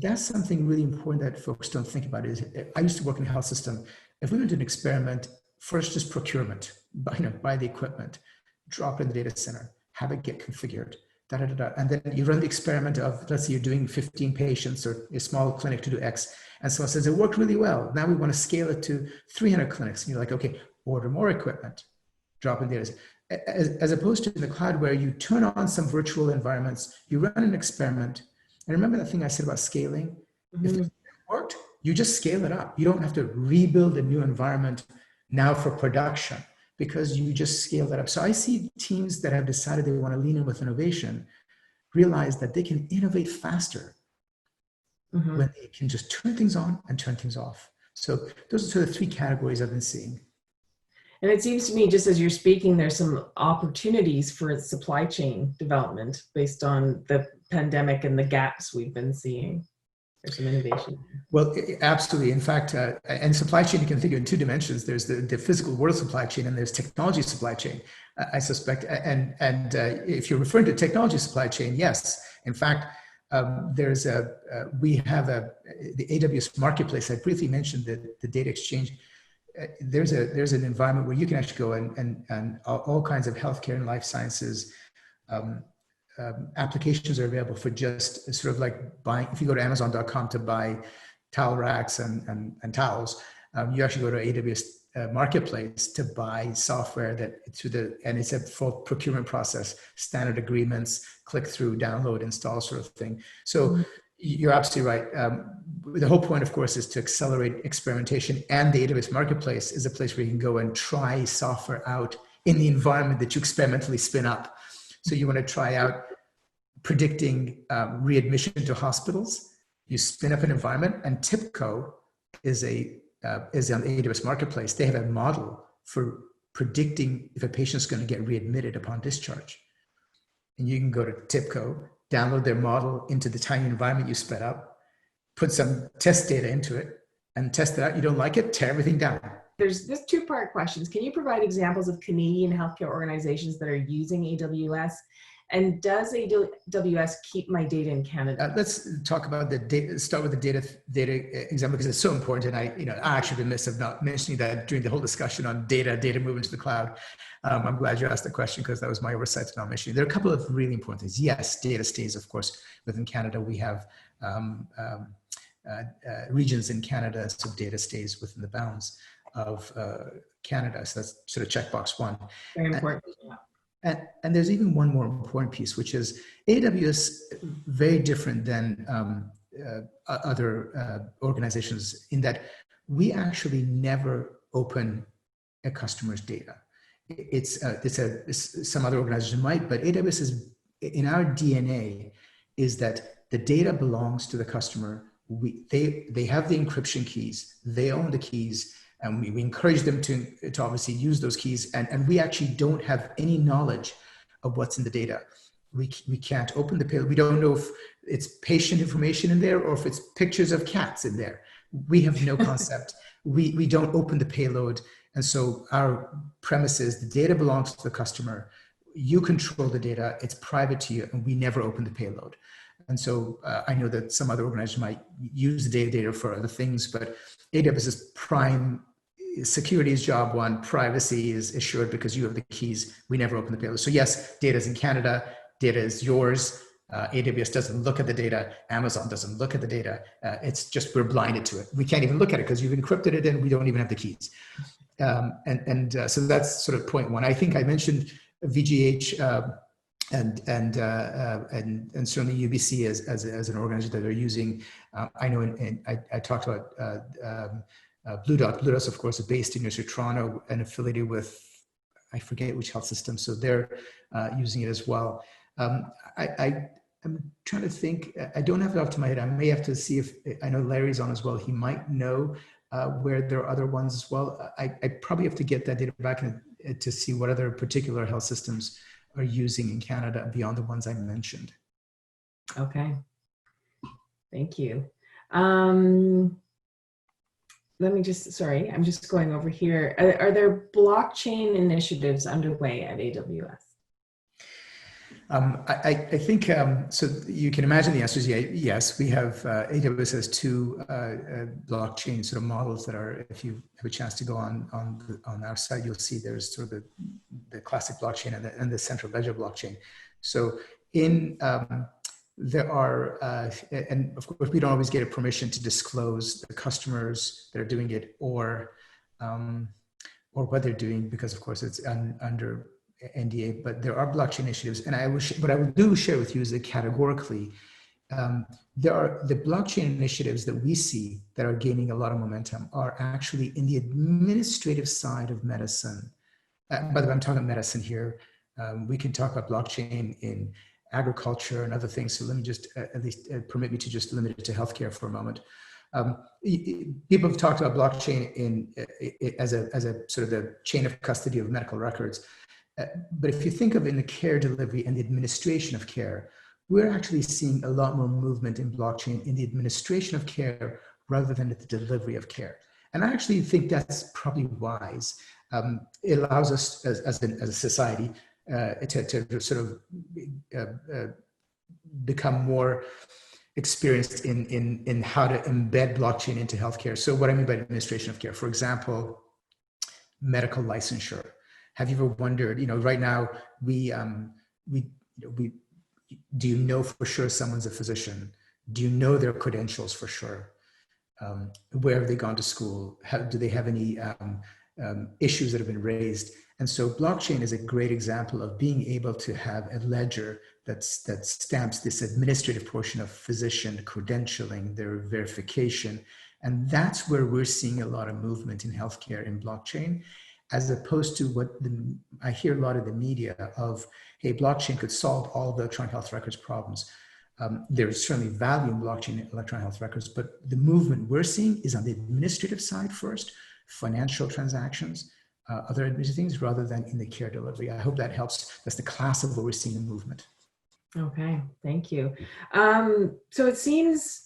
That's something really important that folks don't think about. I used to work in a health system. If we went to an experiment, first just procurement, buy the equipment, drop it in the data center, have it get configured, and then you run the experiment of, let's say you're doing 15 patients or a small clinic to do X, and someone says it worked really well. Now we want to scale it to 300 clinics. And you're like, okay, order more equipment, drop in the data center. As opposed to in the cloud where you turn on some virtual environments, you run an experiment. And remember that thing I said about scaling? If it worked, you just scale it up. You don't have to rebuild a new environment now for production. because you just scale that up. So I see teams that have decided they want to lean in with innovation realize that they can innovate faster when they can just turn things on and turn things off. So those are sort of three categories I've been seeing. And it seems to me, just as you're speaking, there's some opportunities for supply chain development based on the pandemic and the gaps we've been seeing. There's some innovation. Well, absolutely. In fact, and supply chain, you can think of in two dimensions. There's the physical world supply chain, and there's technology supply chain, I suspect. And if you're referring to technology supply chain, yes. In fact, we have the AWS marketplace. I briefly mentioned the data exchange. There's an environment where you can actually go and all kinds of healthcare and life sciences applications are available for just sort of like buying. If you go to Amazon.com to buy towel racks and towels, you actually go to AWS marketplace to buy software and it's a full procurement process, standard agreements, click through, download, install sort of thing. So you're absolutely right. The whole point, of course, is to accelerate experimentation, and the AWS marketplace is a place where you can go and try software out in the environment that you experimentally spin up. So you want to try out predicting readmission to hospitals. You spin up an environment, and TIPCO is on the AWS marketplace. They have a model for predicting if a patient's going to get readmitted upon discharge. And you can go to TIPCO, download their model into the tiny environment you sped up, put some test data into it, and test it out. You don't like it, tear everything down. There's two-part questions. Can you provide examples of Canadian healthcare organizations that are using AWS? And does AWS keep my data in Canada? Let's talk about the data. Start with the data example, because it's so important. And I actually been remiss of not mentioning that during the whole discussion on data moving to the cloud. I'm glad you asked the question, because that was my oversight to not mention. There are a couple of really important things. Yes, data stays, of course, within Canada. We have regions in Canada, so data stays within the bounds of Canada. So that's sort of checkbox one. Very important. And there's even one more important piece, which is AWS, very different than other organizations, in that we actually never open a customer's data. It's some other organization might, but AWS is, in our DNA, is that the data belongs to the customer. They have the encryption keys, they own the keys, and we encourage them to obviously use those keys. And we actually don't have any knowledge of what's in the data. We can't open the payload. We don't know if it's patient information in there or if it's pictures of cats in there. We have no concept. We don't open the payload. And so our premise is the data belongs to the customer. You control the data. It's private to you, and we never open the payload. And so I know that some other organizations might use the data for other things, but AWS's prime security is job one, privacy is assured because you have the keys. We never open the payload. So yes, data is in Canada, data is yours. AWS doesn't look at the data. Amazon doesn't look at the data. It's just, we're blinded to it. We can't even look at it because you've encrypted it and we don't even have the keys. So that's sort of point one. I think I mentioned VGH and certainly UBC as an organization that are using. I know, I talked about Blue Dot. Blue Dot, of course, is based in University of Toronto and affiliated with, I forget which health system, so they're using it as well. I'm trying to think. I don't have it off to my head. I may have to see if, I know Larry's on as well. He might know where there are other ones as well. I probably have to get that data back to see what other particular health systems are using in Canada beyond the ones I mentioned. Okay, thank you. Let me just, sorry, I'm just going over here. Are there blockchain initiatives underway at AWS? I think, so you can imagine the answer is yes. We have, AWS has two blockchain sort of models that are, if you have a chance to go on our site, you'll see there's sort of the classic blockchain and the central ledger blockchain. So there are, and of course, we don't always get a permission to disclose the customers that are doing it or what they're doing, because of course it's under NDA, but there are blockchain initiatives. And what I will do share with you is that categorically, there are the blockchain initiatives that we see that are gaining a lot of momentum are actually in the administrative side of medicine, by the way, I'm talking medicine here. We can talk about blockchain in agriculture and other things. So let me just at least permit me to just limit it to healthcare for a moment. People have talked about blockchain as a sort of the chain of custody of medical records. But if you think of in the care delivery and the administration of care, we're actually seeing a lot more movement in blockchain in the administration of care rather than the delivery of care. And I actually think that's probably wise. It allows us as a society to sort of become more experienced in how to embed blockchain into healthcare. So what I mean by administration of care, for example, medical licensure. Have you ever wondered, right now do you know for sure someone's a physician? Do you know their credentials for sure? Where have they gone to school? Do they have any issues that have been raised? And so blockchain is a great example of being able to have a ledger that stamps this administrative portion of physician credentialing, their verification. And that's where we're seeing a lot of movement in healthcare in blockchain, as opposed to what I hear a lot of the media of, hey, blockchain could solve all the electronic health records problems. There's certainly value in blockchain electronic health records, but the movement we're seeing is on the administrative side first, financial transactions, other administrative things, rather than in the care delivery. I hope that helps. That's the class of where we're seeing the movement. Okay, thank you. So it seems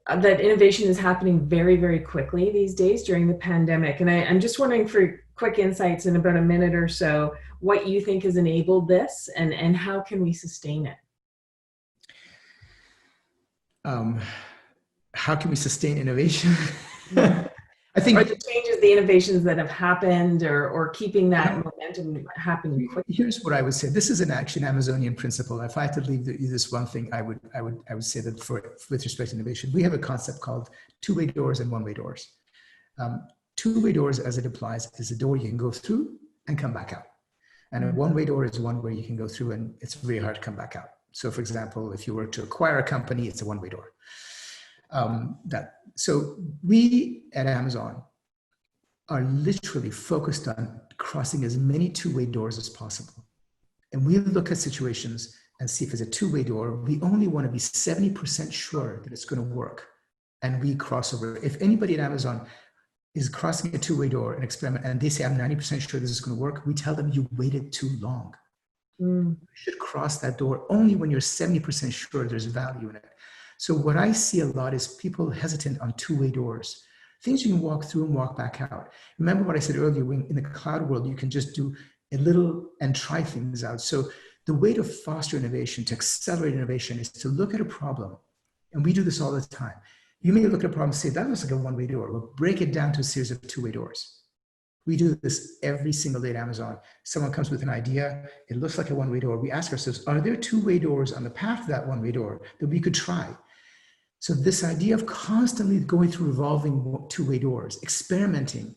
that innovation is happening very, very quickly these days during the pandemic. And I'm just wondering, for quick insights in about a minute or so, what you think has enabled this and how can we sustain it? How can we sustain innovation? I think, or the changes, the innovations that have happened, or keeping that momentum happening quickly. Here's what I would say. This is an action Amazonian principle. If I had to leave this one thing, I would say that with respect to innovation, we have a concept called two-way doors and one-way doors. Two-way doors, as it applies, is a door you can go through and come back out. And a one-way door is one where you can go through and it's very hard to come back out. So for example, if you were to acquire a company, it's a one-way door. So we at Amazon are literally focused on crossing as many two-way doors as possible. And we look at situations and see if it's a two-way door. We only want to be 70% sure that it's going to work. And we cross over. If anybody at Amazon is crossing a two-way door, an experiment, and they say, I'm 90% sure this is going to work, we tell them you waited too long. You should cross that door only when you're 70% sure there's value in it. So what I see a lot is people hesitant on two-way doors, things you can walk through and walk back out. Remember what I said earlier, when in the cloud world, you can just do a little and try things out. So the way to foster innovation, to accelerate innovation, is to look at a problem. And we do this all the time. You may look at a problem and say, that looks like a one-way door. We'll break it down to a series of two-way doors. We do this every single day at Amazon. Someone comes with an idea. It looks like a one-way door. We ask ourselves, are there two-way doors on the path to that one-way door that we could try? So this idea of constantly going through revolving two-way doors, experimenting,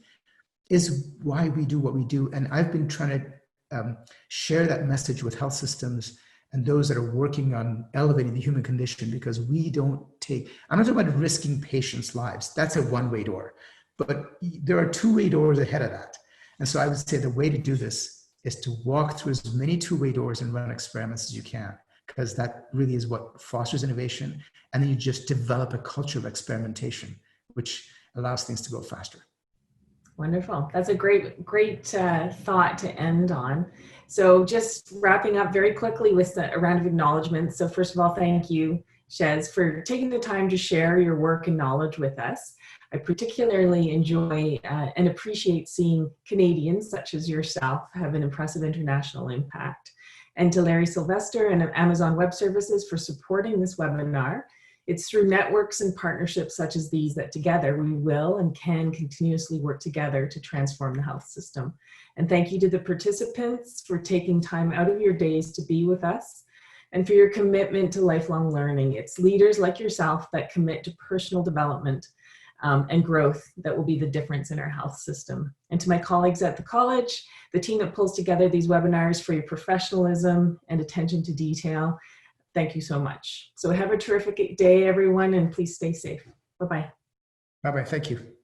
is why we do what we do. And I've been trying to share that message with health systems and those that are working on elevating the human condition, because we don't take, I'm not talking about risking patients' lives. That's a one-way door. But there are two-way doors ahead of that. And so I would say the way to do this is to walk through as many two-way doors and run experiments as you can, because that really is what fosters innovation. And then you just develop a culture of experimentation, which allows things to go faster. Wonderful. That's a great thought to end on. So just wrapping up very quickly with a round of acknowledgements. So first of all, thank you, Shez, for taking the time to share your work and knowledge with us. I particularly enjoy and appreciate seeing Canadians such as yourself have an impressive international impact. And to Larry Sylvester and Amazon Web Services for supporting this webinar. It's through networks and partnerships such as these that together we will and can continuously work together to transform the health system. And thank you to the participants for taking time out of your days to be with us and for your commitment to lifelong learning. It's leaders like yourself that commit to personal development and growth that will be the difference in our health system. And to my colleagues at the college, the team that pulls together these webinars, for your professionalism and attention to detail, thank you so much. So have a terrific day, everyone, and please stay safe. Bye-bye. Bye-bye. Thank you.